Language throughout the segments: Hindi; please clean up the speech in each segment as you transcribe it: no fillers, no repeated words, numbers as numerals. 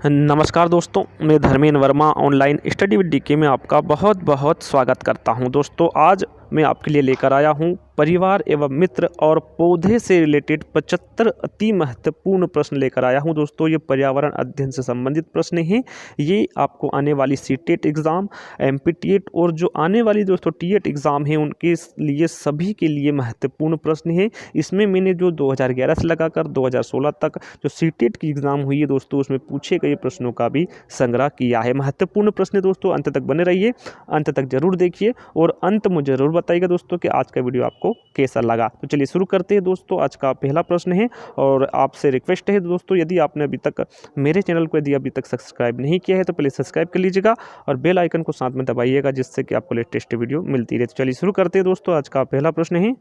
नमस्कार दोस्तों, मैं Dharmendra Verma online study with DK में आपका बहुत बहुत स्वागत करता हूं। दोस्तों, आज मैं आपके लिए लेकर आया हूं परिवार एवं मित्र और पौधे से रिलेटेड 75 अति महत्वपूर्ण प्रश्न लेकर आया हूं। दोस्तों, ये पर्यावरण अध्ययन से संबंधित प्रश्न हैं। ये आपको आने वाली सीटेट एग्ज़ाम, एमपीटीएट और जो आने वाली दोस्तों टीएट एग्ज़ाम है उनके लिए सभी के लिए महत्वपूर्ण प्रश्न हैं। इसमें मैंने जो 2011 से लगाकर 2016 तक जो सीटेट की एग्ज़ाम हुई है दोस्तों, उसमें पूछे गए प्रश्नों का भी संग्रह किया है। महत्वपूर्ण प्रश्न दोस्तों, अंत तक बने रहिए, अंत तक जरूर देखिए और अंत में जरूर बताइएगा दोस्तों कि आज का वीडियो आपको कैसा लगा। तो चलिए शुरू करते हैं दोस्तों। आज का पहला प्रश्न है और आपसे रिक्वेस्ट है दोस्तों, यदि आपने अभी तक मेरे चैनल को अभी तक सब्सक्राइब नहीं किया है तो पहले सब्सक्राइब कर लीजिएगा और बेल आइकन को साथ में दबाइएगा, जिससे कि आपको लेटेस्ट वीडियो मिलती रहे। तो चलिए शुरू करते हैं दोस्तों। आज का पहला प्रश्न है,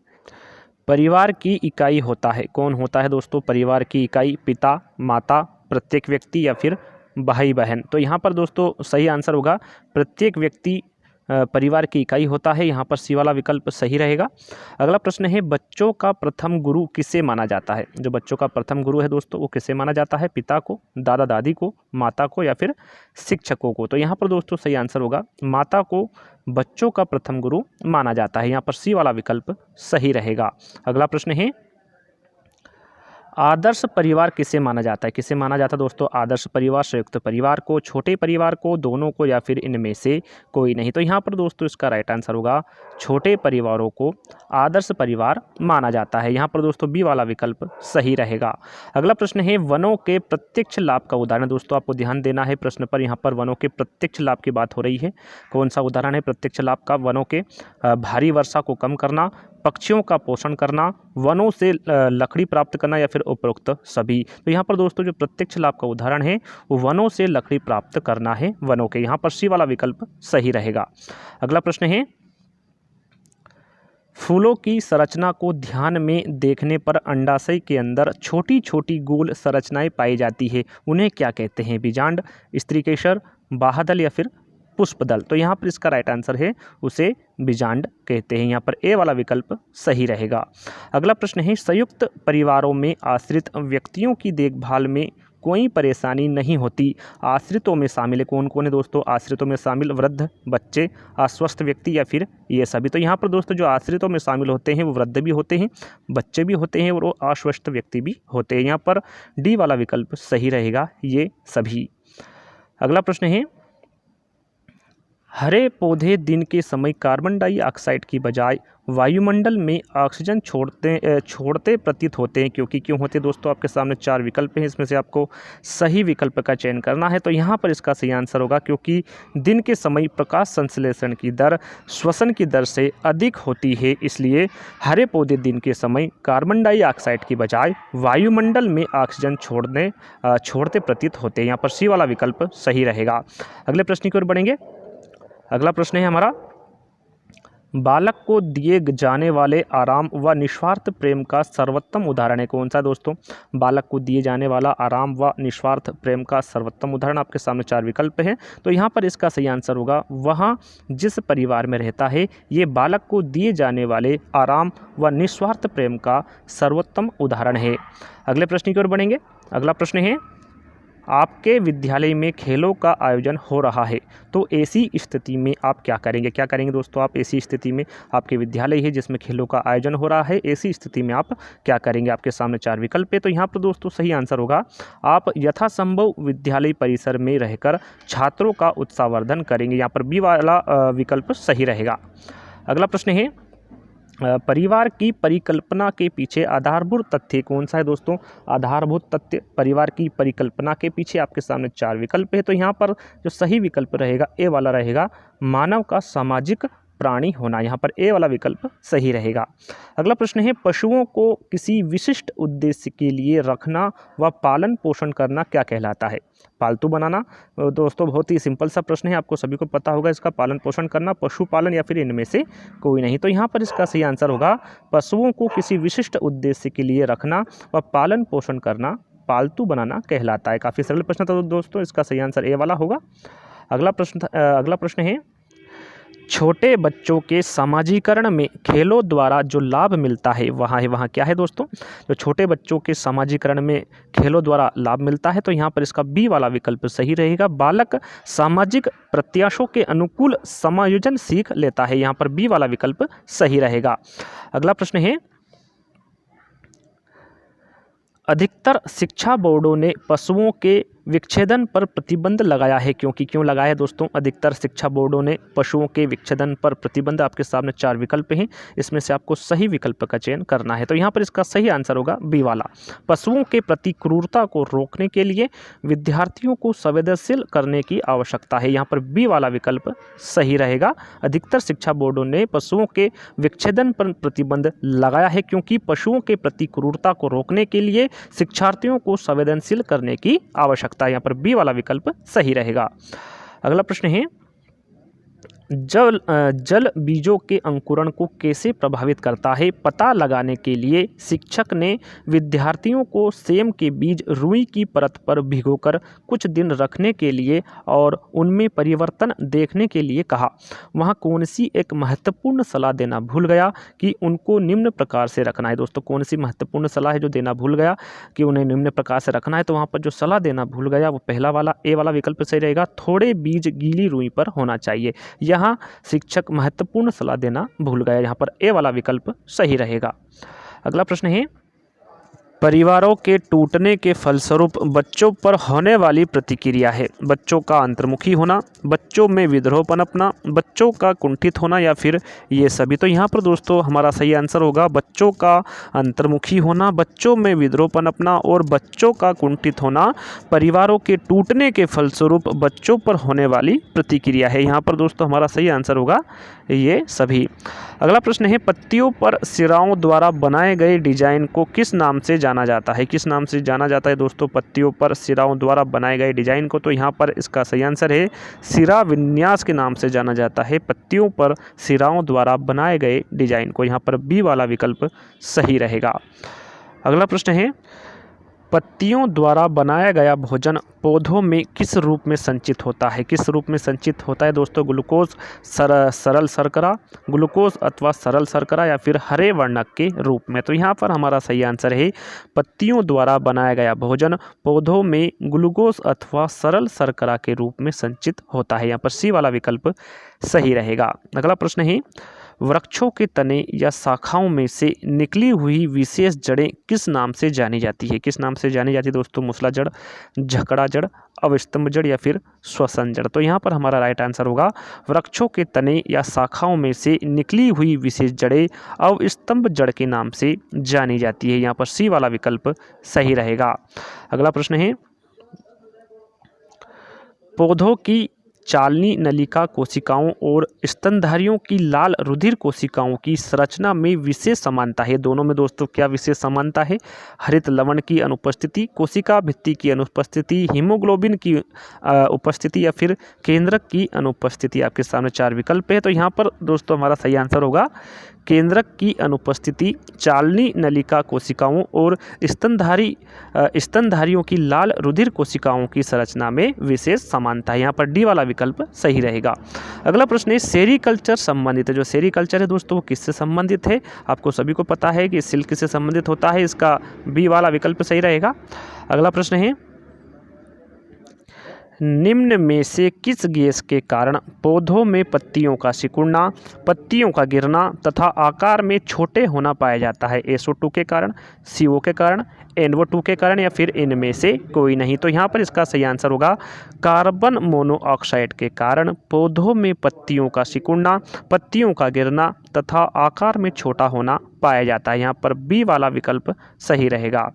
परिवार की इकाई होता है, कौन होता है दोस्तों परिवार की इकाई? पिता, माता, प्रत्येक व्यक्ति या फिर भाई बहन? तो यहाँ पर दोस्तों सही आंसर होगा प्रत्येक व्यक्ति परिवार की इकाई होता है। यहाँ पर सी वाला विकल्प सही रहेगा। अगला प्रश्न है, बच्चों का प्रथम गुरु किसे माना जाता है? जो बच्चों का प्रथम गुरु है दोस्तों वो किसे माना जाता है? पिता को, दादा दादी को, माता को या फिर शिक्षकों को? तो यहाँ पर दोस्तों सही आंसर होगा माता को बच्चों का प्रथम गुरु माना जाता है। यहाँ पर सी वाला विकल्प सही रहेगा। अगला प्रश्न है, आदर्श परिवार किसे माना जाता है? किसे माना जाता है दोस्तों आदर्श परिवार? संयुक्त परिवार को, छोटे परिवार को, दोनों को या फिर इनमें से कोई नहीं? तो यहाँ पर दोस्तों इसका राइट आंसर होगा छोटे परिवारों को आदर्श परिवार माना जाता है। यहाँ पर दोस्तों बी वाला विकल्प सही रहेगा। अगला प्रश्न है, वनों के प्रत्यक्ष लाभ का उदाहरण? दोस्तों आपको ध्यान देना है प्रश्न पर, यहाँ पर वनों के प्रत्यक्ष लाभ की बात हो रही है। कौन सा उदाहरण है प्रत्यक्ष लाभ का? वनों के भारी वर्षा को कम करना, पक्षियों का पोषण करना, वनों से लकड़ी प्राप्त करना या फिर उपरोक्त सभी? तो यहाँ पर दोस्तों जो प्रत्यक्ष लाभ का उदाहरण है वो वनों से लकड़ी प्राप्त करना है वनों के। यहाँ पर सी वाला विकल्प सही रहेगा। अगला प्रश्न है, फूलों की संरचना को ध्यान में देखने पर अंडाशय के अंदर छोटी छोटी गोल संरचनाएं पाई जाती है, उन्हें क्या कहते हैं? बीजांड, स्त्रीकेसर, बाह्यदल या फिर पुष्पदल? तो यहाँ पर इसका राइट आंसर है उसे बीजांड कहते हैं। यहाँ पर ए वाला विकल्प सही रहेगा। अगला प्रश्न है, संयुक्त परिवारों में आश्रित व्यक्तियों की देखभाल में कोई परेशानी नहीं होती, आश्रितों में शामिल है? कौन कौन है दोस्तों आश्रितों में शामिल? वृद्ध, बच्चे, अस्वस्थ व्यक्ति या फिर ये सभी? तो यहाँ पर दोस्तों जो आश्रितों में शामिल होते हैं वो वृद्ध भी होते हैं, बच्चे भी होते हैं और वो अस्वस्थ व्यक्ति भी होते हैं। यहाँ पर डी वाला विकल्प सही रहेगा, ये सभी। अगला प्रश्न है, हरे पौधे दिन के समय कार्बन डाइऑक्साइड की बजाय वायुमंडल में ऑक्सीजन छोड़ते प्रतीत होते हैं, क्योंकि क्यों होते हैं दोस्तों? आपके सामने 4 विकल्प हैं, इसमें से आपको सही विकल्प का चयन करना है। तो यहाँ पर इसका सही आंसर होगा क्योंकि दिन के समय प्रकाश संश्लेषण की दर श्वसन की दर से अधिक होती है, इसलिए हरे पौधे दिन के समय कार्बन डाइऑक्साइड की बजाय वायुमंडल में ऑक्सीजन छोड़ते प्रतीत होते हैं। यहाँ पर सी वाला विकल्प सही रहेगा। अगले प्रश्न की ओर बढ़ेंगे। अगला प्रश्न है हमारा, बालक को दिए जाने वाले आराम व निस्वार्थ प्रेम का सर्वोत्तम उदाहरण है? कौन सा दोस्तों बालक को दिए जाने वाला आराम व निस्वार्थ प्रेम का सर्वोत्तम उदाहरण? आपके सामने 4 विकल्प हैं, तो यहाँ पर इसका सही आंसर होगा वहाँ जिस परिवार में रहता है ये बालक को दिए जाने वाले आराम व निस्वार्थ प्रेम का सर्वोत्तम उदाहरण है। अगले प्रश्न की ओर बढ़ेंगे। अगला प्रश्न है, आपके विद्यालय में खेलों का आयोजन हो रहा है, तो ऐसी स्थिति में आप क्या करेंगे? क्या करेंगे दोस्तों आप ऐसी स्थिति में? आपके विद्यालय है जिसमें खेलों का आयोजन हो रहा है, ऐसी स्थिति में आप क्या करेंगे? आपके सामने 4 विकल्प है, तो यहाँ पर दोस्तों सही आंसर होगा आप यथासंभव विद्यालय परिसर में रहकर छात्रों का उत्साहवर्धन करेंगे। यहाँ पर बी वाला विकल्प सही रहेगा। अगला प्रश्न है, परिवार की परिकल्पना के पीछे आधारभूत तथ्य कौन सा है दोस्तों? आधारभूत तथ्य परिवार की परिकल्पना के पीछे आपके सामने 4 विकल्प है, तो यहाँ पर जो सही विकल्प रहेगा ए वाला रहेगा, मानव का सामाजिक प्राणी होना। यहाँ पर ए वाला विकल्प सही रहेगा। अगला प्रश्न है, पशुओं को किसी विशिष्ट उद्देश्य के लिए रखना व पालन पोषण करना क्या कहलाता है? पालतू बनाना? दोस्तों बहुत ही सिंपल सा प्रश्न है, आपको सभी को पता होगा इसका। पालन पोषण करना, पशुपालन या फिर इनमें से कोई नहीं? तो यहाँ पर इसका सही आंसर होगा पशुओं को किसी विशिष्ट उद्देश्य के लिए रखना व पालन पोषण करना पालतू बनाना कहलाता है। काफ़ी सरल प्रश्न था दोस्तों, इसका सही आंसर ए वाला होगा। अगला प्रश्न है, छोटे बच्चों के समाजीकरण में खेलों द्वारा जो लाभ मिलता है वहाँ क्या है दोस्तों? जो छोटे बच्चों के समाजीकरण में खेलों द्वारा लाभ मिलता है, तो यहाँ पर इसका बी वाला विकल्प सही रहेगा। बालक सामाजिक प्रत्याशों के अनुकूल समायोजन सीख लेता है, यहाँ पर बी वाला विकल्प सही रहेगा। अगला प्रश्न है, अधिकतर शिक्षा बोर्डों ने पशुओं के विच्छेदन पर प्रतिबंध लगाया है, क्योंकि क्यों लगाया है दोस्तों? अधिकतर शिक्षा बोर्डों ने पशुओं के विच्छेदन पर प्रतिबंध, आपके सामने 4 विकल्प हैं, इसमें से आपको सही विकल्प का चयन करना है। तो यहाँ पर इसका सही आंसर होगा बी वाला। पशुओं के प्रति क्रूरता को रोकने के लिए विद्यार्थियों को संवेदनशील करने की आवश्यकता है, यहाँ पर बी वाला विकल्प सही रहेगा। अधिकतर शिक्षा बोर्डों ने पशुओं के विच्छेदन पर प्रतिबंध लगाया है, क्योंकि पशुओं के प्रति क्रूरता को रोकने के लिए शिक्षार्थियों को संवेदनशील करने की आवश्यकता, यहाँ पर बी वाला विकल्प सही रहेगा। अगला प्रश्न है, जल बीजों के अंकुरण को कैसे प्रभावित करता है? पता लगाने के लिए शिक्षक ने विद्यार्थियों को सेम के बीज रुई की परत पर भिगोकर कुछ दिन रखने के लिए और उनमें परिवर्तन देखने के लिए कहा। वहाँ कौन सी एक महत्वपूर्ण सलाह देना भूल गया कि उनको निम्न प्रकार से रखना है? दोस्तों, कौन सी महत्वपूर्ण सलाह है जो देना भूल गया कि उन्हें निम्न प्रकार से रखना है? तो वहाँ पर जो सलाह देना भूल गया वो पहला वाला ए वाला विकल्प सही रहेगा। थोड़े बीज गीली रुई पर होना चाहिए, यहाँ शिक्षक महत्वपूर्ण सलाह देना भूल गया, यहाँ पर ए वाला विकल्प सही रहेगा। अगला प्रश्न है, परिवारों के टूटने के फलस्वरूप बच्चों पर होने वाली प्रतिक्रिया है। बच्चों का अंतर्मुखी होना, बच्चों में विद्रोह पनपना, बच्चों का कुंठित होना या फिर ये सभी। तो यहाँ पर दोस्तों हमारा सही आंसर होगा बच्चों का अंतर्मुखी होना, बच्चों में विद्रोह पनपना और बच्चों का कुंठित होना परिवारों के टूटने के फलस्वरूप बच्चों पर होने वाली प्रतिक्रिया है। यहाँ पर दोस्तों हमारा सही आंसर होगा ये सभी। अगला प्रश्न है, पत्तियों पर सिराओं द्वारा बनाए गए डिजाइन को किस नाम से जाना जाता है? किस नाम से जाना जाता है दोस्तों पत्तियों पर सिराओं द्वारा बनाए गए डिजाइन को? तो यहाँ पर इसका सही आंसर है सिरा विन्यास के नाम से जाना जाता है पत्तियों पर सिराओं द्वारा बनाए गए डिजाइन को, यहाँ पर बी वाला विकल्प सही रहेगा। अगला प्रश्न है, पत्तियों द्वारा बनाया गया भोजन पौधों में किस रूप में संचित होता है? किस रूप में संचित होता है दोस्तों? ग्लूकोज, सरल शर्करा, ग्लूकोज अथवा सरल शर्करा या फिर हरे वर्णक के रूप में। तो यहाँ पर हमारा सही आंसर है पत्तियों द्वारा बनाया गया भोजन पौधों में ग्लूकोज अथवा सरल शर्करा के रूप में संचित होता है, यहाँ पर सी वाला विकल्प सही रहेगा। अगला प्रश्न है, वृक्षों के तने या शाखाओं में से निकली हुई विशेष जड़ें किस नाम से जानी जाती है? किस नाम से जानी जाती है दोस्तों? मूसला जड़, झकड़ा जड़, अवस्तंभ जड़ या फिर श्वसन जड़। तो यहाँ पर हमारा राइट आंसर होगा वृक्षों के तने या शाखाओं में से निकली हुई विशेष जड़ें अवस्तंभ जड़ के नाम से जानी जाती है, यहाँ पर सी वाला विकल्प सही रहेगा। अगला प्रश्न है, पौधों की चालनी नलिका कोशिकाओं और स्तनधारियों की लाल रुधिर कोशिकाओं की संरचना में विशेष समानता है। दोनों में दोस्तों क्या विशेष समानता है? हरित लवण की अनुपस्थिति, कोशिका भित्ति की अनुपस्थिति, हीमोग्लोबिन की उपस्थिति या फिर केंद्रक की अनुपस्थिति। आपके सामने 4 विकल्प है, तो यहाँ पर दोस्तों हमारा सही आंसर होगा केंद्रक की अनुपस्थिति, चालनी नलिका कोशिकाओं और स्तनधारियों की लाल रुधिर कोशिकाओं की संरचना में विशेष समानता है, यहाँ पर डी वाला विकल्प सही रहेगा। अगला प्रश्न है, सेरीकल्चर संबंधित है। जो सेरीकल्चर है दोस्तों वो किससे संबंधित है? आपको सभी को पता है कि सिल्क से संबंधित होता है, इसका बी वाला विकल्प सही रहेगा। अगला प्रश्न है, निम्न में से किस गैस के कारण पौधों में पत्तियों का सिकुड़ना, पत्तियों का गिरना तथा आकार में छोटे होना पाया जाता है? SO2 के कारण, CO के कारण, NO2 के कारण या फिर इनमें से कोई नहीं। तो यहाँ पर इसका सही आंसर होगा कार्बन मोनोऑक्साइड के कारण पौधों में पत्तियों का सिकुड़ना, पत्तियों का गिरना तथा आकार में छोटा होना पाया जाता है, यहाँ पर बी वाला विकल्प सही रहेगा।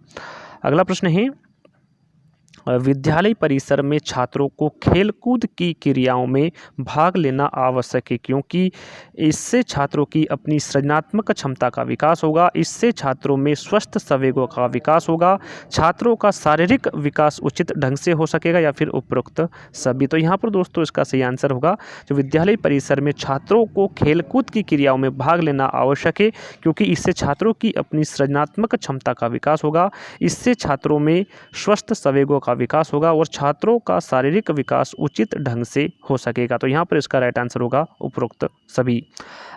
अगला प्रश्न है, विद्यालय परिसर में छात्रों को खेलकूद की क्रियाओं में भाग लेना आवश्यक है, क्योंकि इससे छात्रों की अपनी सृजनात्मक क्षमता का विकास होगा, इससे छात्रों में स्वस्थ संवेगों का विकास होगा, छात्रों का शारीरिक विकास उचित ढंग से हो सकेगा या फिर उपरोक्त सभी। तो यहाँ पर दोस्तों इसका सही आंसर होगा जो विद्यालय परिसर में छात्रों को खेलकूद की क्रियाओं में भाग लेना आवश्यक है, क्योंकि इससे छात्रों की अपनी सृजनात्मक क्षमता का विकास होगा, इससे छात्रों में स्वस्थ संवेगों का विकास होगा और छात्रों का शारीरिक विकास उचित ढंग से हो सकेगा। तो यहाँ पर इसका राइट आंसर होगा उपरोक्त सभी।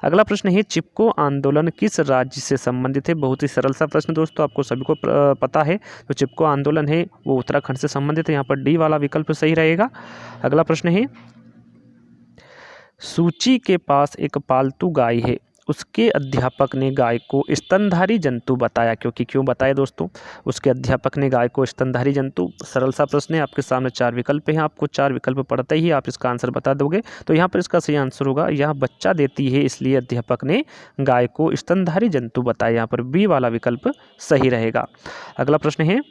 अगला प्रश्न है चिपको आंदोलन किस राज्य से संबंधित है। बहुत ही सरल सा प्रश्न दोस्तों, आपको सभी को पता है। तो चिपको आंदोलन है वो उत्तराखंड से संबंधित है। यहाँ पर डी वाला विकल्प सही रहेगा। अगला प्रश्न है सूची के पास एक पालतू गाय है, उसके अध्यापक ने गाय को स्तनधारी जंतु बताया, क्योंकि क्यों बताया दोस्तों, उसके अध्यापक ने गाय को स्तनधारी जंतु। सरल सा प्रश्न है, आपके सामने 4 विकल्प हैं, आपको 4 विकल्प पढ़ते ही आप इसका आंसर बता दोगे। तो यहाँ पर इसका सही आंसर होगा यह बच्चा देती है इसलिए अध्यापक ने गाय को स्तनधारी जंतु बताया। यहाँ पर बी वाला विकल्प सही रहेगा। अगला प्रश्न है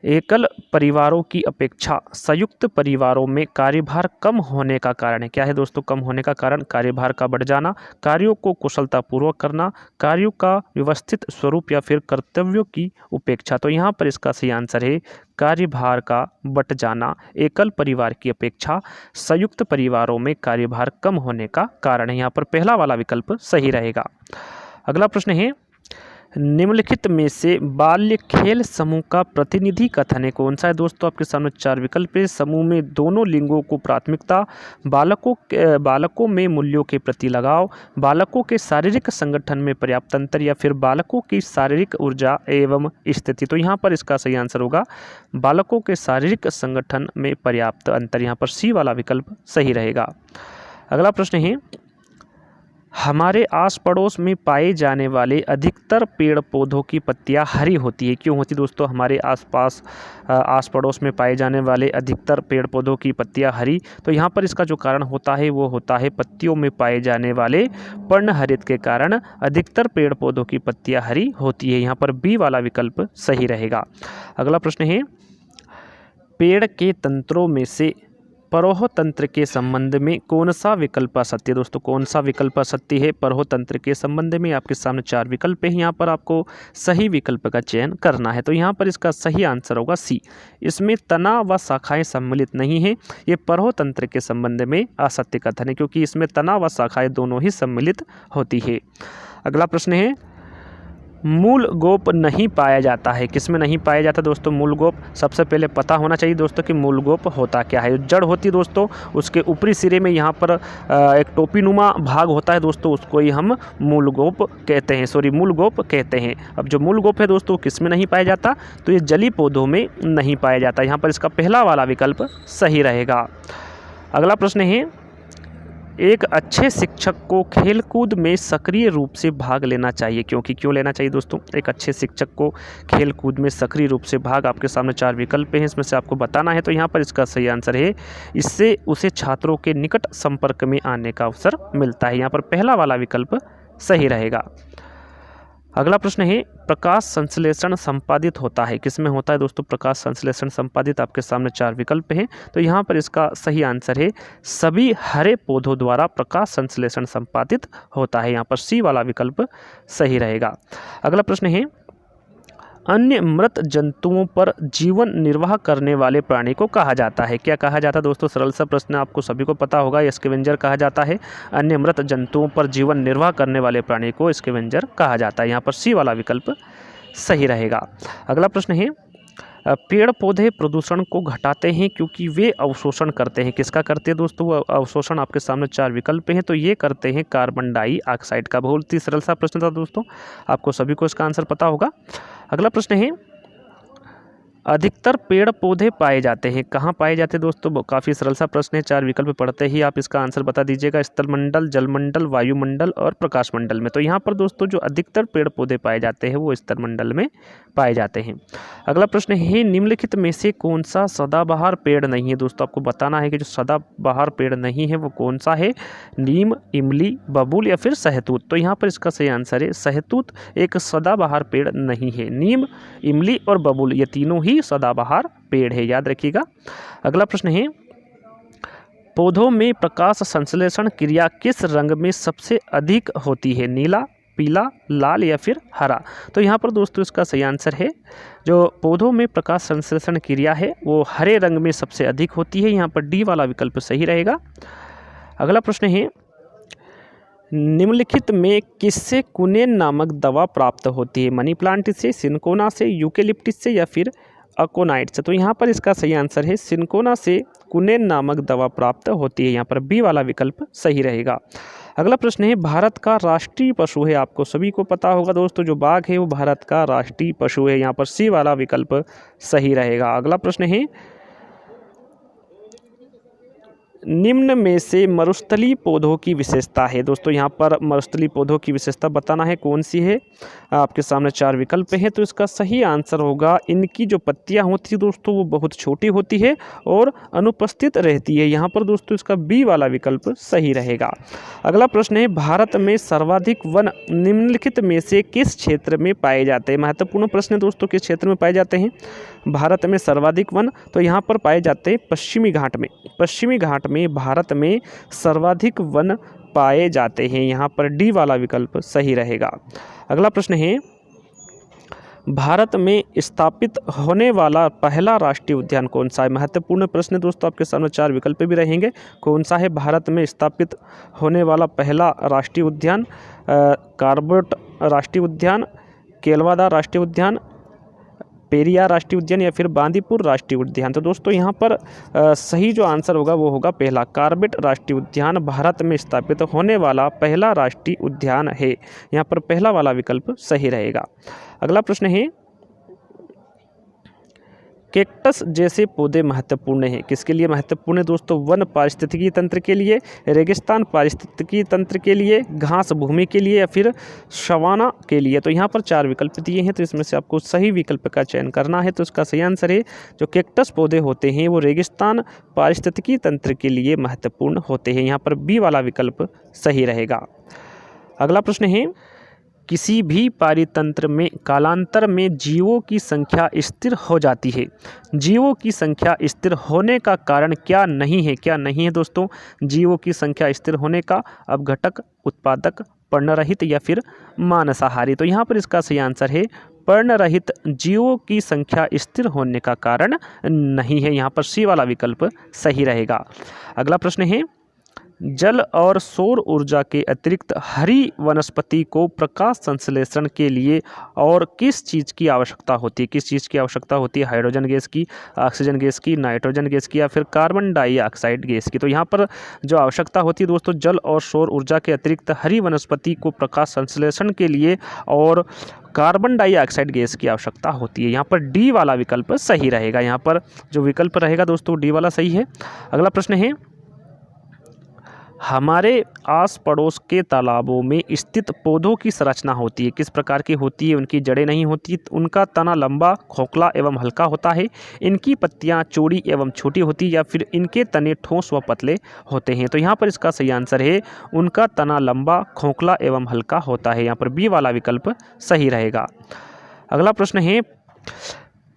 एकल परिवारों की अपेक्षा संयुक्त परिवारों में कार्यभार कम होने का कारण है। क्या है दोस्तों कम होने का कारण? कार्यभार का बढ़ जाना, कार्यों को कुशलतापूर्वक करना, कार्यों का व्यवस्थित स्वरूप या फिर कर्तव्यों की उपेक्षा। तो यहाँ पर इसका सही आंसर है कार्यभार का बढ़ जाना एकल परिवार की अपेक्षा संयुक्त परिवारों में कार्यभार कम होने का कारण है। यहाँ पर पहला वाला विकल्प सही रहेगा। अगला प्रश्न है निम्नलिखित में से बाल्य खेल समूह का प्रतिनिधि कथन है कौन सा है। दोस्तों आपके सामने 4 विकल्प है। समूह में दोनों लिंगों को प्राथमिकता, बालकों में मूल्यों के प्रति लगाव, बालकों के शारीरिक संगठन में पर्याप्त अंतर या फिर बालकों की शारीरिक ऊर्जा एवं स्थिति। तो यहाँ पर इसका सही आंसर होगा बालकों के शारीरिक संगठन में पर्याप्त अंतर। यहाँ पर सी वाला विकल्प सही रहेगा। अगला प्रश्न है हमारे आस पड़ोस में पाए जाने वाले अधिकतर पेड़ पौधों की पत्तियां हरी होती है। क्यों होती दोस्तों हमारे आस पड़ोस में पाए जाने वाले अधिकतर पेड़ पौधों की पत्तियां हरी? तो यहाँ पर इसका जो कारण होता है वो होता है पत्तियों में पाए जाने वाले पर्णहरित के कारण अधिकतर पेड़ पौधों की पत्तियां हरी होती है। यहाँ पर बी वाला विकल्प सही रहेगा। अगला प्रश्न है पेड़ के तंत्रों में से परोह तंत्र के संबंध में कौन सा विकल्प असत्य है। दोस्तों कौन सा विकल्प असत्य है परोह तंत्र के संबंध में? आपके सामने 4 विकल्प है, यहाँ पर आपको सही विकल्प का चयन करना है। तो यहाँ पर इसका सही आंसर होगा सी। इसमें तना व शाखाएं सम्मिलित नहीं है। ये परोह तंत्र के संबंध में असत्य कथन है क्योंकि इसमें तना व शाखाएं दोनों ही सम्मिलित होती है। अगला प्रश्न है मूल गोप नहीं पाया जाता है। किसमें नहीं पाया जाता दोस्तों मूल गोप? सबसे पहले पता होना चाहिए दोस्तों कि मूल गोप होता क्या है। जड़ होती दोस्तों, उसके ऊपरी सिरे में यहाँ पर एक टोपीनुमा भाग होता है दोस्तों, उसको ही हम मूल गोप कहते हैं, मूल गोप कहते हैं। अब जो मूल गोप है दोस्तों किसमें नहीं पाया जाता? तो ये जलीय पौधों में नहीं पाया जाता। यहाँ पर इसका पहला वाला विकल्प सही रहेगा। अगला प्रश्न है एक अच्छे शिक्षक को खेलकूद में सक्रिय रूप से भाग लेना चाहिए। क्योंकि क्यों लेना चाहिए दोस्तों? एक अच्छे शिक्षक को खेलकूद में सक्रिय रूप से भाग, आपके सामने 4 विकल्प हैं, इसमें से आपको बताना है। तो यहाँ पर इसका सही आंसर है इससे उसे छात्रों के निकट संपर्क में आने का अवसर मिलता है। यहाँ पर पहला वाला विकल्प सही रहेगा। अगला प्रश्न है प्रकाश संश्लेषण संपादित होता है। किसमें होता है दोस्तों प्रकाश संश्लेषण संपादित? आपके सामने 4 विकल्प हैं। तो यहाँ पर इसका सही आंसर है सभी हरे पौधों द्वारा प्रकाश संश्लेषण संपादित होता है। यहाँ पर सी वाला विकल्प सही रहेगा। अगला प्रश्न है अन्य मृत जंतुओं पर जीवन निर्वाह करने वाले प्राणी को कहा जाता है। क्या कहा जाता है दोस्तों? सरल सा प्रश्न, आपको सभी को पता होगा, स्कैवेंजर कहा जाता है। अन्य मृत जंतुओं पर जीवन निर्वाह करने वाले प्राणी को स्कैवेंजर कहा जाता है। यहाँ पर सी वाला विकल्प सही रहेगा। अगला प्रश्न है पेड़ पौधे प्रदूषण को घटाते हैं क्योंकि वे अवशोषण करते हैं। किसका करते हैं दोस्तों वो अवशोषण? आपके सामने 4 विकल्प हैं। तो ये करते हैं कार्बन डाइऑक्साइड का। बहुत ही सरल सा प्रश्न था दोस्तों, आपको सभी को इसका आंसर पता होगा। अगला प्रश्न है अधिकतर पेड़ पौधे पाए जाते हैं कहाँ पाए जाते हैं दोस्तों? काफ़ी सरल सा प्रश्न है, 4 विकल्प पढ़ते ही आप इसका आंसर बता दीजिएगा। स्थलमंडल, जलमंडल, वायुमंडल और प्रकाश मंडल में। तो यहाँ पर दोस्तों जो अधिकतर पेड़ पौधे पाए जाते हैं वो स्थलमंडल में पाए जाते हैं। अगला प्रश्न है निम्नलिखित में से कौन सा सदाबहार पेड़ नहीं है। दोस्तों आपको बताना है कि जो सदाबहार पेड़ नहीं है वो कौन सा है? नीम, इमली, बबूल या फिर सहतूत। तो यहाँ पर इसका सही आंसर है सहतूत एक सदाबहार पेड़ नहीं है। नीम, इमली और बबूल ये तीनों ही सदाबहार पेड़ है, याद रखिएगा। अगला प्रश्न है पौधों में प्रकाश संश्लेषण क्रिया किस रंग में सबसे अधिक होती है? नीला, पीला, लाल या फिर हरा। तो यहाँ पर दोस्तों इसका सही आंसर है जो पौधों में प्रकाश संश्लेषण क्रिया है वो हरे रंग में सबसे अधिक होती है। यहाँ पर डी वाला विकल्प सही रहेगा। अगला प्रश्न है निम्नलिखित में किससे कुनेन नामक दवा प्राप्त होती है? मनी प्लांट से, सिनकोना से, यूकेलिप्टिस से या फिर अकोनाइट से। तो यहाँ पर इसका सही आंसर है सिनकोना से कुनेन नामक दवा प्राप्त होती है। यहाँ पर बी वाला विकल्प सही रहेगा। अगला प्रश्न है भारत का राष्ट्रीय पशु है, आपको सभी को पता होगा दोस्तों, जो बाघ है वो भारत का राष्ट्रीय पशु है। यहाँ पर सी वाला विकल्प सही रहेगा। अगला प्रश्न है निम्न में से मरुस्थलीय पौधों की विशेषता है। दोस्तों यहाँ पर मरुस्थलीय पौधों की विशेषता बताना है कौन सी है। आपके सामने 4 विकल्प हैं, तो इसका सही आंसर होगा इनकी जो पत्तियाँ होती है दोस्तों वो बहुत छोटी होती है और अनुपस्थित रहती है। यहाँ पर दोस्तों इसका बी वाला विकल्प सही रहेगा। अगला प्रश्न है भारत में सर्वाधिक वन निम्नलिखित में से किस क्षेत्र में पाए जाते हैं। महत्वपूर्ण प्रश्न है दोस्तों, किस क्षेत्र में पाए जाते हैं भारत में सर्वाधिक वन। तो यहाँ पर पाए जाते हैं पश्चिमी घाट में। पश्चिमी घाट में भारत में सर्वाधिक वन पाए जाते हैं। यहाँ पर डी वाला विकल्प सही रहेगा। अगला प्रश्न है भारत में स्थापित होने वाला पहला राष्ट्रीय उद्यान कौन सा है। महत्वपूर्ण प्रश्न दोस्तों, आपके सामने 4 विकल्प भी रहेंगे। कौन सा है भारत में स्थापित होने वाला पहला राष्ट्रीय उद्यान। कार्बेट राष्ट्रीय उद्यान, केलवादा राष्ट्रीय उद्यान, पेरियार राष्ट्रीय उद्यान या फिर बांदीपुर राष्ट्रीय उद्यान। तो दोस्तों यहाँ पर सही जो आंसर होगा वो होगा पहला, कार्बेट राष्ट्रीय उद्यान भारत में स्थापित होने वाला पहला राष्ट्रीय उद्यान है। यहाँ पर पहला वाला विकल्प सही रहेगा। अगला प्रश्न है कैक्टस जैसे पौधे महत्वपूर्ण हैं, किसके लिए महत्वपूर्ण है दोस्तों। वन पारिस्थितिकी तंत्र के लिए, रेगिस्तान पारिस्थितिकी तंत्र के लिए, घास भूमि के लिए या फिर सवाना के लिए। तो यहाँ पर 4 विकल्प दिए हैं, तो इसमें से आपको सही विकल्प का चयन करना है। तो इसका सही आंसर है जो कैक्टस पौधे होते हैं वो रेगिस्तान पारिस्थितिकी तंत्र के लिए महत्वपूर्ण होते हैं। यहाँ पर बी वाला विकल्प सही रहेगा। अगला प्रश्न है किसी भी पारितंत्र में कालांतर में जीवों की संख्या स्थिर हो जाती है। जीवों की संख्या स्थिर होने का कारण क्या नहीं है। क्या नहीं है दोस्तों जीवों की संख्या स्थिर होने का। अपघटक, उत्पादक, पर्णरहित या फिर मांसाहारी। तो यहाँ पर इसका सही आंसर है पर्णरहित जीवों की संख्या स्थिर होने का कारण नहीं है। यहाँ पर सी वाला विकल्प सही रहेगा। अगला प्रश्न है जल और सौर ऊर्जा के अतिरिक्त हरी वनस्पति को प्रकाश संश्लेषण के लिए और किस चीज़ की आवश्यकता होती है। किस चीज़ की आवश्यकता होती है। हाइड्रोजन गैस की, ऑक्सीजन गैस की, नाइट्रोजन गैस की या फिर कार्बन डाइऑक्साइड गैस की। तो यहाँ पर जो आवश्यकता होती है दोस्तों जल और सौर ऊर्जा के अतिरिक्त हरी वनस्पति को प्रकाश संश्लेषण के लिए और कार्बन डाइऑक्साइड गैस की आवश्यकता होती है। यहाँ पर डी वाला विकल्प सही रहेगा। यहाँ पर जो विकल्प रहेगा दोस्तों डी वाला सही है। अगला प्रश्न है हमारे आस पड़ोस के तालाबों में स्थित पौधों की संरचना होती है किस प्रकार की होती है। उनकी जड़ें नहीं होती, उनका तना लंबा, खोखला एवं हल्का होता है, इनकी पत्तियां चौड़ी एवं छोटी होती या फिर इनके तने ठोस व पतले होते हैं। तो यहाँ पर इसका सही आंसर है उनका तना लंबा, खोखला एवं हल्का होता है। यहाँ पर बी वाला विकल्प सही रहेगा। अगला प्रश्न है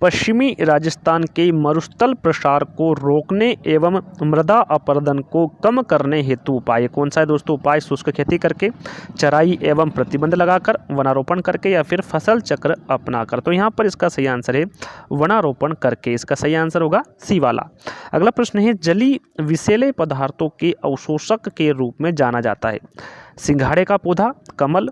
पश्चिमी राजस्थान के मरुस्थल प्रसार को रोकने एवं मृदा अपरदन को कम करने हेतु उपाय कौन सा है दोस्तों। उपाय शुष्क खेती करके, चराई एवं प्रतिबंध लगाकर, वनारोपण करके या फिर फसल चक्र अपनाकर। तो यहाँ पर इसका सही आंसर है वनारोपण करके। इसका सही आंसर होगा सी वाला। अगला प्रश्न है जलीय विषैले पदार्थों के अवशोषक के रूप में जाना जाता है। सिंघाड़े का पौधा, कमल,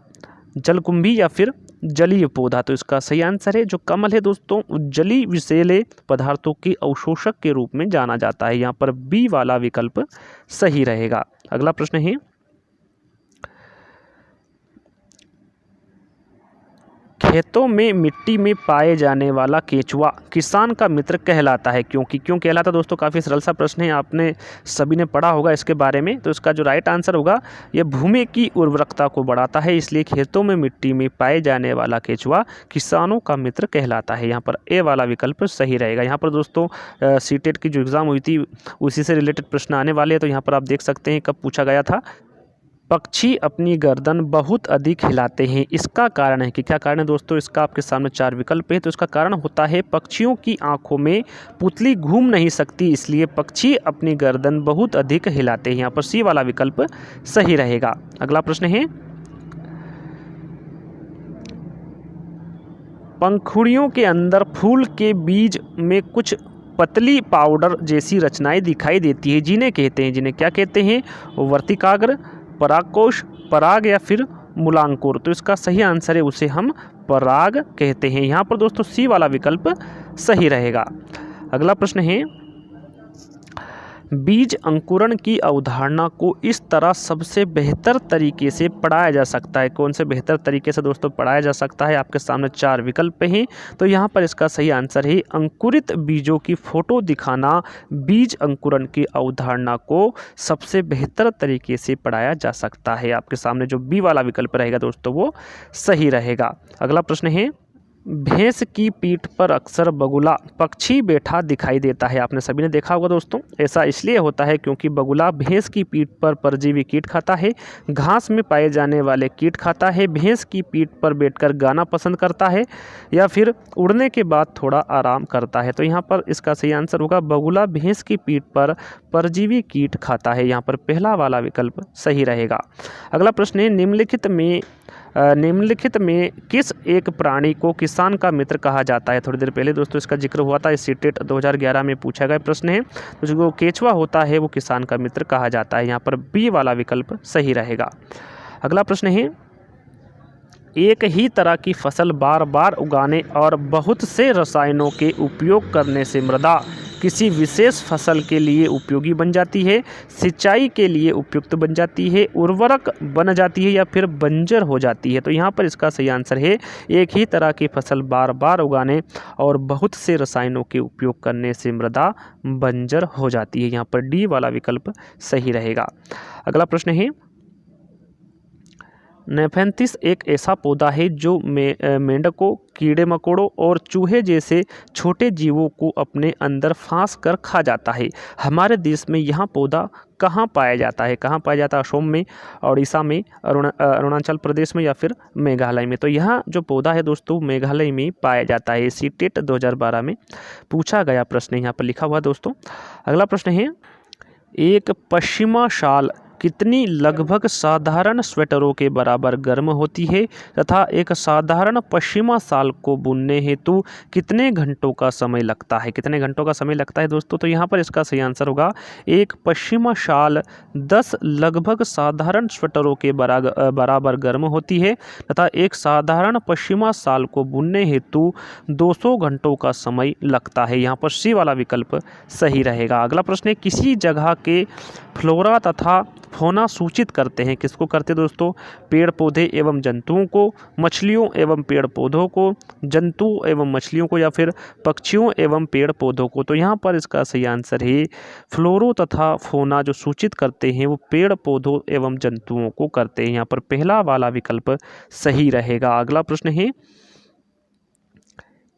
जलकुंभी या फिर जलीय पौधा। तो इसका सही आंसर है जो कमल है दोस्तों जलीय विषैले पदार्थों के अवशोषक के रूप में जाना जाता है। यहाँ पर बी वाला विकल्प सही रहेगा। अगला प्रश्न है खेतों में मिट्टी में पाए जाने वाला केंचुआ किसान का मित्र कहलाता है क्यों कहलाता है दोस्तों। काफ़ी सरल सा प्रश्न है, आपने सभी ने पढ़ा होगा इसके बारे में। तो इसका जो राइट आंसर होगा यह भूमि की उर्वरकता को बढ़ाता है, इसलिए खेतों में मिट्टी में पाए जाने वाला केंचुआ किसानों का मित्र कहलाता है। यहाँ पर ए वाला विकल्प सही रहेगा। यहाँ पर दोस्तों सीटेट की जो एग्ज़ाम हुई थी उसी से रिलेटेड प्रश्न आने वाले हैं। तो यहाँ पर आप देख सकते हैं कब पूछा गया था। पक्षी अपनी गर्दन बहुत अधिक हिलाते हैं, इसका कारण है कि क्या कारण है दोस्तों। इसका आपके सामने 4 विकल्प है। तो इसका कारण होता है पक्षियों की आंखों में पुतली घूम नहीं सकती, इसलिए पक्षी अपनी गर्दन बहुत अधिक हिलाते हैं। यहाँ पर सी वाला विकल्प सही रहेगा। अगला प्रश्न है पंखुड़ियों के अंदर फूल के बीज में कुछ पतली पाउडर जैसी रचनाएं दिखाई देती है, जिन्हें क्या कहते हैं। वर्तिकाग्र, परागकोश, पराग या फिर मूलांकुर। तो इसका सही आंसर है, उसे हम पराग कहते हैं। यहाँ पर दोस्तों सी वाला विकल्प सही रहेगा। अगला प्रश्न है, बीज अंकुरण की अवधारणा को इस तरह सबसे बेहतर तरीके से पढ़ाया जा सकता है। कौन से बेहतर तरीके से दोस्तों पढ़ाया जा सकता है? आपके सामने 4 विकल्प हैं। तो यहाँ पर इसका सही आंसर है अंकुरित बीजों की फोटो दिखाना बीज अंकुरण की अवधारणा को सबसे बेहतर तरीके से पढ़ाया जा सकता है। आपके सामने जो बी वाला विकल्प रहेगा दोस्तों वो सही रहेगा। अगला प्रश्न है, भैंस की पीठ पर अक्सर बगुला पक्षी बैठा दिखाई देता है। आपने सभी ने देखा होगा दोस्तों, ऐसा इसलिए होता है क्योंकि बगुला भैंस की पीठ पर परजीवी कीट खाता है, घास में पाए जाने वाले कीट खाता है, भैंस की पीठ पर बैठकर गाना पसंद करता है, या फिर उड़ने के बाद थोड़ा आराम करता है। तो यहाँ पर इसका सही आंसर होगा बगुला भैंस की पीठ पर परजीवी कीट खाता है। यहाँ पर पहला वाला विकल्प सही रहेगा। अगला प्रश्न है, निम्नलिखित में किस एक प्राणी को किसान का मित्र कहा जाता है? थोड़ी देर पहले दोस्तों इसका जिक्र हुआ था, इस सीटेट 2011 में पूछा गया प्रश्न है। तो जो केचुआ होता है वो किसान का मित्र कहा जाता है। यहाँ पर बी वाला विकल्प सही रहेगा। अगला प्रश्न है, एक ही तरह की फसल बार बार उगाने और बहुत से रसायनों के उपयोग करने से मृदा किसी विशेष फसल के लिए उपयोगी बन जाती है, सिंचाई के लिए उपयुक्त बन जाती है, उर्वरक बन जाती है, या फिर बंजर हो जाती है। तो यहाँ पर इसका सही आंसर है एक ही तरह की फसल बार बार उगाने और बहुत से रसायनों के उपयोग करने से मृदा बंजर हो जाती है। यहाँ पर डी वाला विकल्प सही रहेगा। अगला प्रश्न है, नेफेंथिस एक ऐसा पौधा है जो मेंढकों, कीड़े मकोड़ों और चूहे जैसे छोटे जीवों को अपने अंदर फांस कर खा जाता है। हमारे देश में यह पौधा कहाँ पाया जाता है? कहाँ पाया जाता है? असम में, उड़ीसा में, अरुणाचल प्रदेश में, या फिर मेघालय में। तो यहाँ जो पौधा है दोस्तों मेघालय में पाया जाता है। सीटेट 2012 में पूछा गया प्रश्न यहाँ पर लिखा हुआ दोस्तों। अगला प्रश्न है, एक पश्चिमा शाल कितनी लगभग साधारण स्वेटरों के बराबर गर्म होती है तथा एक साधारण पश्चिमा शाल को बुनने हेतु कितने घंटों का समय लगता है? कितने घंटों का समय लगता है दोस्तों? तो यहाँ पर इसका सही आंसर होगा एक पश्चिमा शाल 10 लगभग साधारण स्वेटरों के बराबर गर्म होती है तथा एक साधारण पश्चिमा शाल को बुनने हेतु 200 घंटों का समय लगता है। यहाँ पर सी वाला विकल्प सही रहेगा। अगला प्रश्न है, किसी जगह के फ्लोरा तथा फौना सूचित करते हैं। किसको करते हैं दोस्तों? पेड़ पौधे एवं जंतुओं को, मछलियों एवं पेड़ पौधों को, जंतु एवं मछलियों को, या फिर पक्षियों एवं पेड़ पौधों को। तो यहाँ पर इसका सही आंसर है फ्लोरो तथा फौना जो सूचित करते हैं वो पेड़ पौधों एवं जंतुओं को करते हैं। यहाँ पर पहला वाला विकल्प सही रहेगा। अगला प्रश्न है,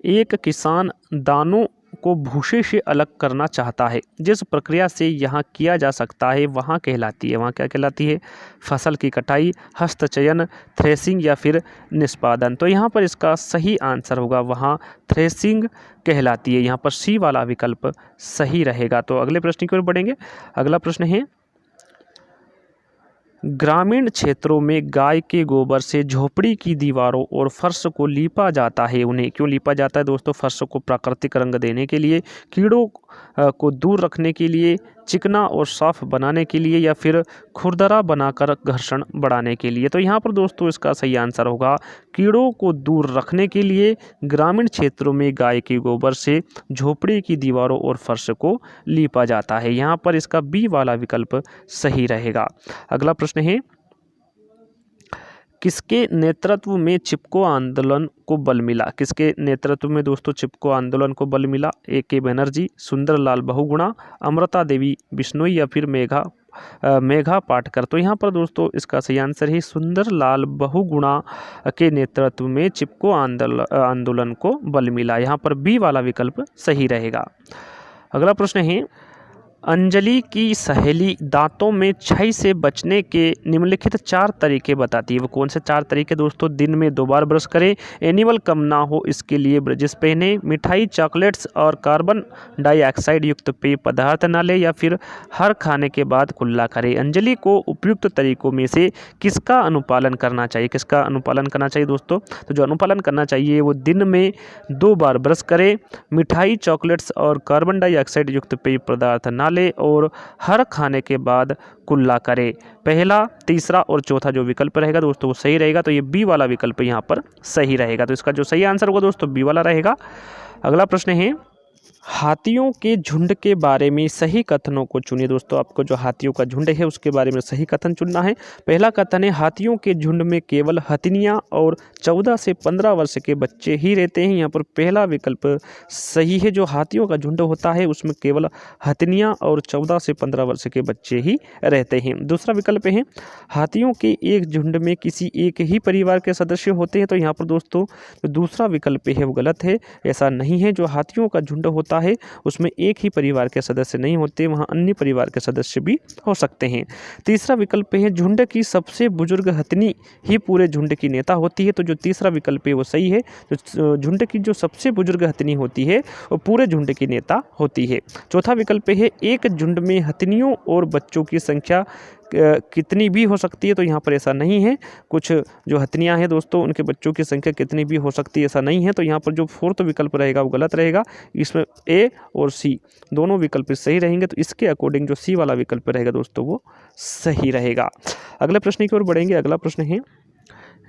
एक किसान दानों को भूसे से अलग करना चाहता है। जिस प्रक्रिया से यहाँ किया जा सकता है वहाँ कहलाती है। वहाँ क्या कहलाती है? फसल की कटाई, हस्तचयन, थ्रेसिंग, या फिर निष्पादन। तो यहाँ पर इसका सही आंसर होगा वहाँ थ्रेसिंग कहलाती है। यहाँ पर सी वाला विकल्प सही रहेगा। तो अगले प्रश्न की ओर बढ़ेंगे। अगला प्रश्न है, ग्रामीण क्षेत्रों में गाय के गोबर से झोपड़ी की दीवारों और फर्श को लीपा जाता है। उन्हें क्यों लीपा जाता है दोस्तों? फर्श को प्राकृतिक रंग देने के लिए, कीड़ों को दूर रखने के लिए, चिकना और साफ बनाने के लिए, या फिर खुरदरा बनाकर घर्षण बढ़ाने के लिए। तो यहाँ पर दोस्तों इसका सही आंसर होगा कीड़ों को दूर रखने के लिए ग्रामीण क्षेत्रों में गाय के गोबर से झोपड़ी की दीवारों और फर्श को लीपा जाता है। यहाँ पर इसका बी वाला विकल्प सही रहेगा। अगला प्रश्न है, किसके नेतृत्व में चिपको आंदोलन को बल मिला? किसके नेतृत्व में दोस्तों चिपको आंदोलन को बल मिला? A.K. बनर्जी, सुंदरलाल बहुगुणा, अमृता देवी बिश्नोई, या फिर मेघा पाटकर। तो यहाँ पर दोस्तों इसका सही आंसर है सुंदरलाल बहुगुणा के नेतृत्व में चिपको आंदोलन को बल मिला। यहाँ पर बी वाला विकल्प सही रहेगा। अगला प्रश्न है, अंजलि की सहेली दांतों में क्षय से बचने के निम्नलिखित 4 तरीके बताती है। वो कौन से 4 तरीके दोस्तों? दिन में 2 बार ब्रश करें, एनिमल कम ना हो इसके लिए ब्रजिस पहने, मिठाई, चॉकलेट्स और कार्बन डाइऑक्साइड युक्त पेय पदार्थ ना ले, या फिर हर खाने के बाद कुल्ला करें। अंजलि को उपयुक्त तरीकों में से किसका अनुपालन करना चाहिए? किसका अनुपालन करना चाहिए दोस्तों? तो जो अनुपालन करना चाहिए वो दिन में 2 बार ब्रश करें, मिठाई, चॉकलेट्स और कार्बन डाइऑक्साइड युक्त पेय पदार्थ ना ले और हर खाने के बाद कुल्ला करे। पहला, तीसरा और चौथा जो विकल्प रहेगा दोस्तों वो सही रहेगा, तो ये बी वाला विकल्प यहाँ पर सही रहेगा। तो इसका जो सही आंसर होगा दोस्तों बी वाला रहेगा। अगला प्रश्न है, हाथियों के झुंड के बारे में सही कथनों को चुनिए। दोस्तों आपको जो हाथियों का झुंड है उसके बारे में सही कथन चुनना है। पहला कथन है, हाथियों के झुंड में केवल हथिनियाँ और 14 से 15 वर्ष के बच्चे ही रहते हैं। यहाँ पर पहला विकल्प सही है, जो हाथियों का झुंड होता है उसमें केवल हथिनियाँ और 14 से 15 वर्ष के बच्चे ही रहते हैं। दूसरा विकल्प है, हाथियों के एक झुंड में किसी एक ही परिवार के सदस्य होते हैं। तो यहाँ पर दोस्तों जो दूसरा विकल्प है वो गलत है, ऐसा नहीं है। जो हाथियों का झुंड होता है उसमें एक ही परिवार के सदस्य नहीं होते, वहां अन्य परिवार के सदस्य भी हो सकते हैं। तीसरा विकल्प है, झुंड की सबसे बुजुर्ग हथिनी ही पूरे झुंड की नेता होती है। तो जो तीसरा विकल्प है वो सही है, जो झुंड की जो सबसे बुजुर्ग हथिनी होती है वो पूरे झुंड की नेता होती है। चौथा विकल्प है, एक झुंड में हथिनियों और बच्चों की संख्या कितनी भी हो सकती है। तो यहाँ पर ऐसा नहीं है, कुछ जो हथनियाँ हैं दोस्तों उनके बच्चों की संख्या कितनी भी हो सकती है, ऐसा नहीं है। तो यहाँ पर जो फोर्थ विकल्प रहेगा वो गलत रहेगा। इसमें ए और सी दोनों विकल्प सही रहेंगे, तो इसके अकॉर्डिंग जो सी वाला विकल्प रहेगा दोस्तों वो सही रहेगा। अगले प्रश्न की ओर बढ़ेंगे। अगला प्रश्न है,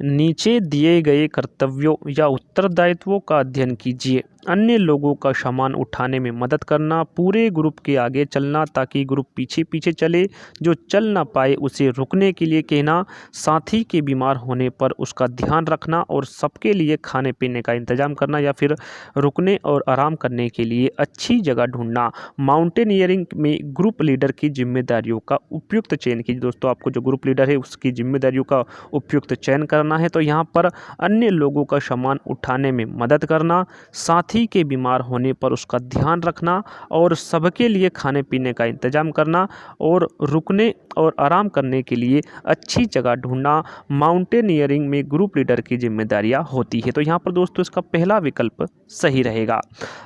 नीचे दिए गए कर्तव्यों या उत्तरदायित्वों का अध्ययन कीजिए। अन्य लोगों का सामान उठाने में मदद करना, पूरे ग्रुप के आगे चलना ताकि ग्रुप पीछे पीछे चले, जो चल ना पाए उसे रुकने के लिए कहना, साथी के बीमार होने पर उसका ध्यान रखना और सबके लिए खाने पीने का इंतजाम करना, या फिर रुकने और आराम करने के लिए अच्छी जगह ढूंढना। माउंटेनियरिंग में ग्रुप लीडर की जिम्मेदारियों का उपयुक्त चयन कीजिए। दोस्तों आपको जो ग्रुप लीडर है उसकी जिम्मेदारियों का उपयुक्त चयन करना है। तो यहाँ पर अन्य लोगों का सामान उठाने में मदद करना, साथी के बीमार होने पर उसका ध्यान रखना और सबके लिए खाने पीने का इंतजाम करना और रुकने और आराम करने के लिए अच्छी जगह ढूंढना माउंटेनियरिंग में ग्रुप लीडर की जिम्मेदारियां होती है। तो यहाँ पर दोस्तों इसका पहला विकल्प सही रहेगा।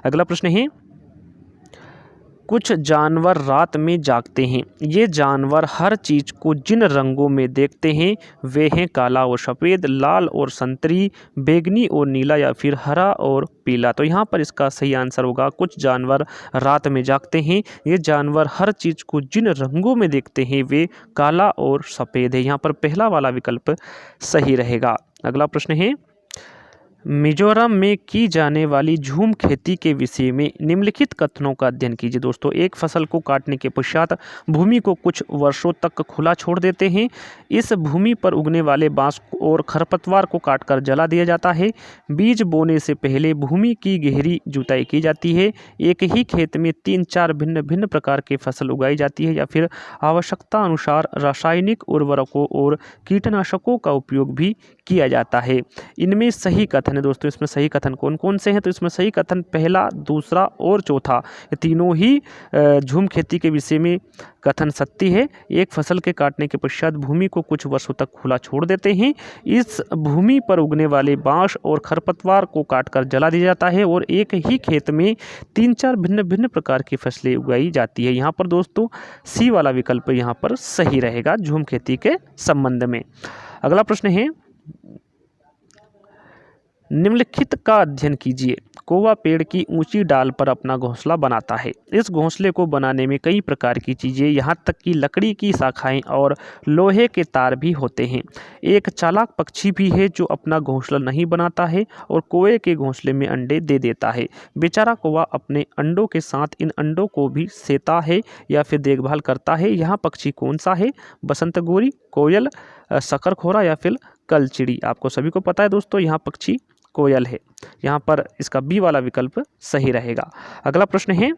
अगला प्रश्न है, कुछ जानवर रात में जागते हैं। ये जानवर हर चीज को जिन रंगों में देखते हैं वे हैं काला और सफ़ेद, लाल और संतरी, बैंगनी और नीला, या फिर हरा और पीला। तो यहाँ पर इसका सही आंसर होगा, कुछ जानवर रात में जागते हैं। ये जानवर हर चीज को जिन रंगों में देखते हैं वे काला और सफ़ेद है। यहाँ पर पहला वाला विकल्प सही रहेगा। अगला प्रश्न है, मिजोरम में की जाने वाली झूम खेती के विषय में निम्नलिखित कथनों का अध्ययन कीजिए। दोस्तों एक फसल को काटने के पश्चात भूमि को कुछ वर्षों तक खुला छोड़ देते हैं। इस भूमि पर उगने वाले बांस और खरपतवार को काटकर जला दिया जाता है। बीज बोने से पहले भूमि की गहरी जुताई की जाती है। एक ही खेत में 3-4 भिन्न भिन्न प्रकार की फसल उगाई जाती है, या फिर आवश्यकता अनुसार रासायनिक उर्वरकों और कीटनाशकों का उपयोग भी किया जाता है। इनमें सही कथन है दोस्तों, इसमें सही कथन कौन कौन से हैं? तो इसमें सही कथन पहला, दूसरा और चौथा, ये तीनों ही झूम खेती के विषय में कथन सत्य है। एक फसल के काटने के पश्चात भूमि को कुछ वर्षों तक खुला छोड़ देते हैं। इस भूमि पर उगने वाले बांस और खरपतवार को काटकर जला दिया जाता है और एक ही खेत में 3-4 भिन्न भिन्न प्रकार की फसलें उगाई जाती है। यहाँ पर दोस्तों सी वाला विकल्प यहाँ पर सही रहेगा झूम खेती के संबंध में। अगला प्रश्न है, निम्नलिखित का अध्ययन कीजिए। कौवा पेड़ की ऊंची डाल पर अपना घोंसला बनाता है। इस घोंसले को बनाने में कई प्रकार की चीज़ें, यहाँ तक कि लकड़ी की शाखाएं और लोहे के तार भी होते हैं। एक चालाक पक्षी भी है जो अपना घोंसला नहीं बनाता है और कौवे के घोंसले में अंडे दे देता है। बेचारा कौवा अपने अंडों के साथ इन अंडों को भी सेता है या फिर देखभाल करता है। यहाँ पक्षी कौन सा है? बसंतगोरी, कोयल, शकरखोरा या फिर कलचिड़ी। आपको सभी को पता है दोस्तों यहाँ पक्षी कोयल है। यहाँ पर इसका बी वाला विकल्प सही रहेगा। अगला प्रश्न है,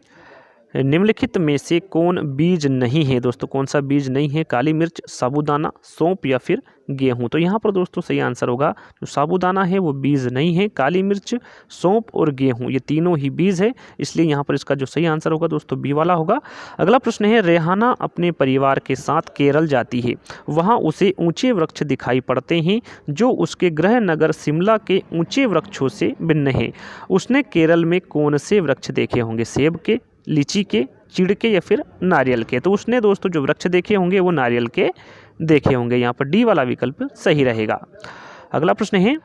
निम्नलिखित में से कौन बीज नहीं है? दोस्तों कौन सा बीज नहीं है? काली मिर्च, साबूदाना, सौंफ या फिर गेहूं। तो यहाँ पर दोस्तों सही आंसर होगा जो साबूदाना है वो बीज नहीं है। काली मिर्च, सौंफ और गेहूं ये तीनों ही बीज है, इसलिए यहाँ पर इसका जो सही आंसर होगा दोस्तों बी वाला होगा। अगला प्रश्न है, रेहाना अपने परिवार के साथ केरल जाती है। वहाँ उसे ऊंचे वृक्ष दिखाई पड़ते हैं जो उसके गृह नगर शिमला के ऊंचे वृक्षों से भिन्न है। उसने केरल में कौन से वृक्ष देखे होंगे? सेब के, लीची के, चीड़ के या फिर नारियल के? तो उसने दोस्तों जो वृक्ष देखे होंगे वो नारियल के देखे होंगे। यहाँ पर डी वाला विकल्प सही रहेगा। अगला प्रश्न है,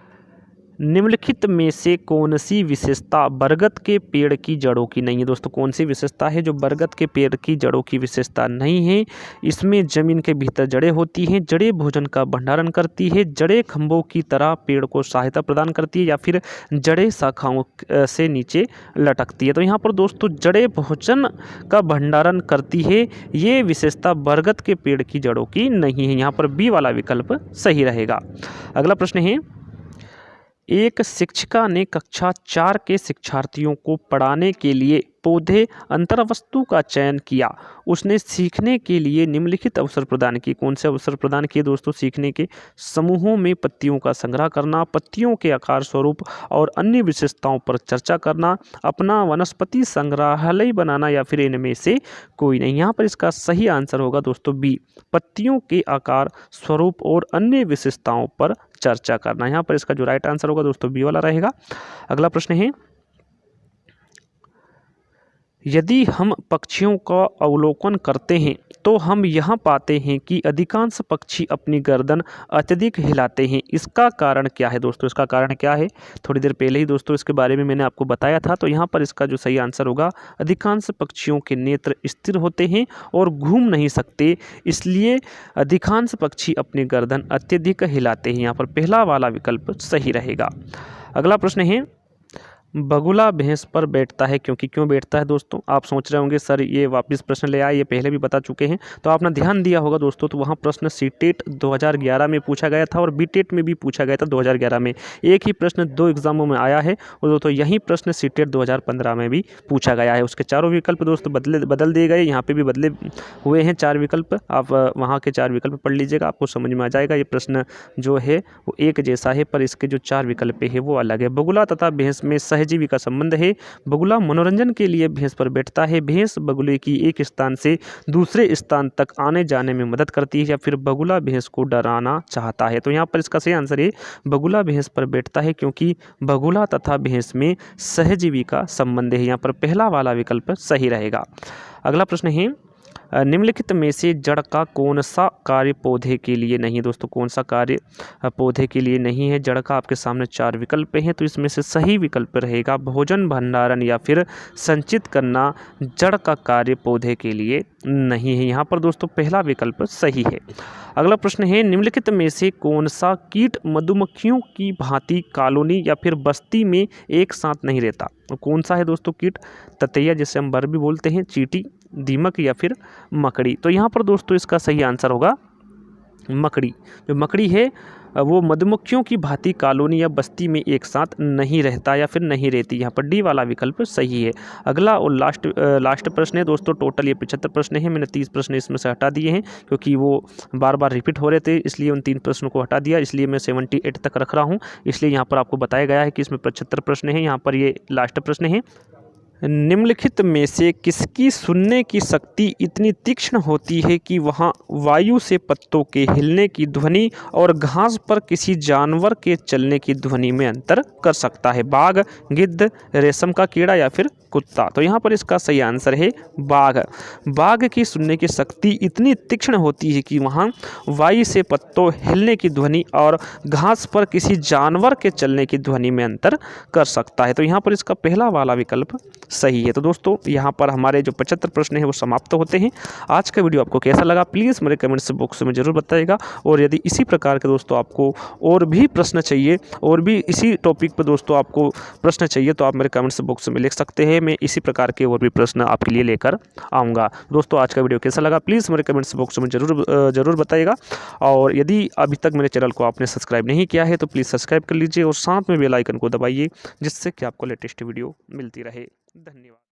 निम्नलिखित में से कौन सी विशेषता बरगद के पेड़ की जड़ों की नहीं है। दोस्तों कौन सी विशेषता है जो बरगद के पेड़ की जड़ों की विशेषता नहीं है। इसमें जमीन के भीतर जड़ें होती हैं, जड़ें भोजन का भंडारण करती है, जड़ें खंभों की तरह पेड़ को सहायता प्रदान करती है, या फिर जड़ें शाखाओं से नीचे लटकती है। तो यहाँ पर दोस्तों जड़ें भोजन का भंडारण करती है, ये विशेषता बरगद के पेड़ की जड़ों की नहीं है। यहाँ पर बी वाला विकल्प सही रहेगा। अगला प्रश्न है, एक शिक्षिका ने कक्षा 4 के शिक्षार्थियों को पढ़ाने के लिए पौधे अंतर्वस्तु का चयन किया। उसने सीखने के लिए निम्नलिखित अवसर प्रदान किए। कौन से अवसर प्रदान किए दोस्तों? सीखने के समूहों में पत्तियों का संग्रह करना, पत्तियों के आकार, स्वरूप और अन्य विशेषताओं पर चर्चा करना, अपना वनस्पति संग्रहालय बनाना, या फिर इनमें से कोई नहीं। यहाँ पर इसका सही आंसर होगा दोस्तों बी, पत्तियों के आकार, स्वरूप और अन्य विशेषताओं पर चर्चा करना। यहाँ पर इसका जो राइट आंसर होगा दोस्तों बी वाला रहेगा। अगला प्रश्न है, यदि हम पक्षियों का अवलोकन करते हैं तो हम यहाँ पाते हैं कि अधिकांश पक्षी अपनी गर्दन अत्यधिक हिलाते हैं। इसका कारण क्या है दोस्तों? इसका कारण क्या है? थोड़ी देर पहले ही दोस्तों इसके बारे में मैंने आपको बताया था। तो यहाँ पर इसका जो सही आंसर होगा, अधिकांश पक्षियों के नेत्र स्थिर होते हैं और घूम नहीं सकते, इसलिए अधिकांश पक्षी अपनी गर्दन अत्यधिक हिलाते हैं। यहाँ पर पहला वाला विकल्प सही रहेगा। अगला प्रश्न है, बगुला भैंस पर बैठता है क्योंकि क्यों बैठता है दोस्तों? आप सोच रहे होंगे सर ये वापस प्रश्न ले आए, ये पहले भी बता चुके हैं। तो आपने ध्यान दिया होगा दोस्तों, तो वहाँ प्रश्न सीटेट 2011 में पूछा गया था और बीटेट में भी पूछा गया था 2011 में। एक ही प्रश्न 2 एग्जामों में आया है और दोस्तों यही प्रश्न सीटेट 2015 में भी पूछा गया है। उसके चारों विकल्प दोस्तों बदल दिए गए, यहाँ पर भी बदले हुए हैं 4 विकल्प। आप वहाँ के 4 विकल्प पढ़ लीजिएगा, आपको समझ में आ जाएगा। ये प्रश्न जो है वो एक जैसा है, पर इसके जो 4 विकल्प है वो अलग है। बगुला तथा भैंस में सहजीवी का संबंध है। बगुला मनोरंजन के लिए भैंस पर बैठता है। भैंस बगुले की एक स्थान से दूसरे स्थान तक आने जाने में मदद करती है, या फिर बगुला भैंस को डराना चाहता है। तो यहाँ पर इसका सही आंसर है बगुला भैंस पर बैठता है, क्योंकि बगुला तथा भैंस में सहजीवी का संबंध है। यहाँ पर पहला वाला विकल्प सही रहेगा। अगला प्रश्न है, निम्नलिखित में से जड़ का कौन सा कार्य पौधे के लिए नहीं है। दोस्तों कौन सा कार्य पौधे के लिए नहीं है? जड़ का आपके सामने 4 विकल्प हैं, तो इसमें से सही विकल्प रहेगा भोजन भंडारण या फिर संचित करना। जड़ का कार्य पौधे के लिए नहीं है। यहाँ पर दोस्तों पहला विकल्प सही है। अगला प्रश्न है, निम्नलिखित में से कौन सा कीट मधुमक्खियों की भांति कॉलोनी या फिर बस्ती में एक साथ नहीं रहता? कौन सा है दोस्तों कीट? ततैया जिसे हम बर भी बोलते हैं, चींटी, दीमक या फिर मकड़ी। तो यहाँ पर दोस्तों इसका सही आंसर होगा मकड़ी। जो मकड़ी है वो मधुमक्खियों की भांति कॉलोनी या बस्ती में एक साथ नहीं रहता या फिर नहीं रहती। यहाँ पर डी वाला विकल्प सही है। अगला और लास्ट प्रश्न है दोस्तों, टोटल ये 75 प्रश्न है। मैंने 30 प्रश्न इसमें से हटा दिए हैं क्योंकि वो बार बार रिपीट हो रहे थे, इसलिए उन 3 प्रश्नों को हटा दिया। इसलिए मैं 78 तक रख रहा हूँ। इसलिए यहाँ पर आपको बताया गया है कि इसमें 75 प्रश्न है। यहाँ पर ये लास्ट प्रश्न है, निम्नलिखित में से किसकी सुनने की शक्ति इतनी तीक्ष्ण होती है कि वह वायु से पत्तों के हिलने की ध्वनि और घास पर किसी जानवर के चलने की ध्वनि में अंतर कर सकता है? बाघ, गिद्ध, रेशम का कीड़ा या फिर कुत्ता? तो यहाँ पर इसका सही आंसर है बाघ। बाघ की सुनने की शक्ति इतनी तीक्ष्ण होती है कि वहाँ वायु से पत्तों हिलने की ध्वनि और घास पर किसी जानवर के चलने की ध्वनि में अंतर कर सकता है। तो यहाँ पर इसका पहला वाला विकल्प सही है। तो दोस्तों यहाँ पर हमारे जो 75 प्रश्न हैं वो समाप्त होते हैं। आज का वीडियो आपको कैसा लगा प्लीज़ मेरे कमेंट्स बॉक्स में ज़रूर बताइएगा। और यदि इसी प्रकार के दोस्तों आपको और भी प्रश्न चाहिए, और भी इसी टॉपिक पर दोस्तों आपको प्रश्न चाहिए, तो आप मेरे कमेंट्स बॉक्स में लिख सकते हैं। मैं इसी प्रकार के और भी प्रश्न आपके लिए लेकर आऊँगा। दोस्तों आज का वीडियो कैसा लगा प्लीज़ मेरे कमेंट्स बॉक्स में ज़रूर बताइएगा। और यदि अभी तक मेरे चैनल को आपने सब्सक्राइब नहीं किया है तो प्लीज़ सब्सक्राइब कर लीजिए और साथ में बेल आइकन को दबाइए, जिससे कि आपको लेटेस्ट वीडियो मिलती रहे। धन्यवाद।